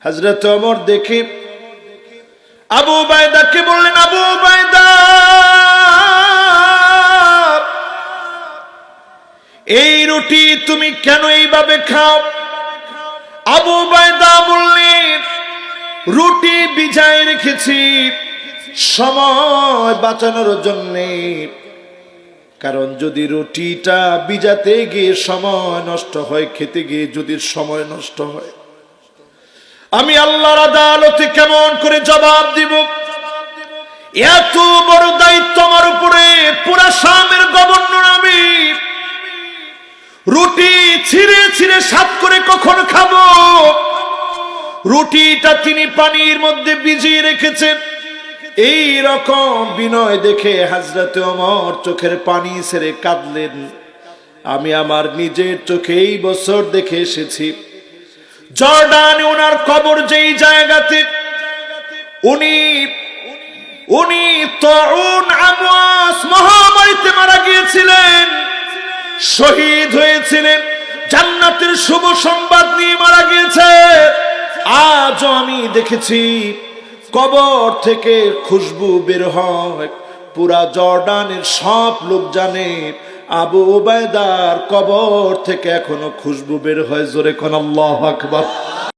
হযরত ওমর দেখে আবু উবাইদাকে বললেন, আবু উবাইদা, এই রুটি তুমি কেন এইভাবে খাও? আবু উবাইদা বললেন, রুটি ভিজায় রেখেছি সময় বাঁচানোর জন্যে, কারণ যদি রুটিটা ভিজাতে গিয়ে সময় নষ্ট হয়, খেতে গিয়ে যদি সময় নষ্ট হয়, আমি আল্লাহর আদালতে কেমন করে জবাব দিব? এত বড় দায়িত্ব আমার উপরে, পুরা শামের গভর্নর আমি, রুটি ছিঁড়ে ছিঁড়ে সাত করে কখন খাবো? রুটিটা তিনি পানির মধ্যে ভিজিয়ে রেখেছেন। এই রকম বিনয় দেখে হযরত ওমর চোখের পানি ছেড়ে কাঁদলেন। আমি আমার নিজের চোখে এই বছর দেখে এসেছি, জর্ডানে ওনার কবর যেই জায়গাতে উনি তাউন আমওয়াস মহামারীতে মারা গিয়েছিলেন, শহীদ হয়েছিলেন, জান্নাতের শুভ সংবাদ নিয়ে মারা গিয়েছে। আজও আমি দেখেছি কবর থেকে খুশবু বের হয়, পুরা জর্ডানের সব লোক জানে আবু উবাইদার কবর থেকে এখনো খুশবু বের হয়। জোরে কোন আল্লাহু আকবার।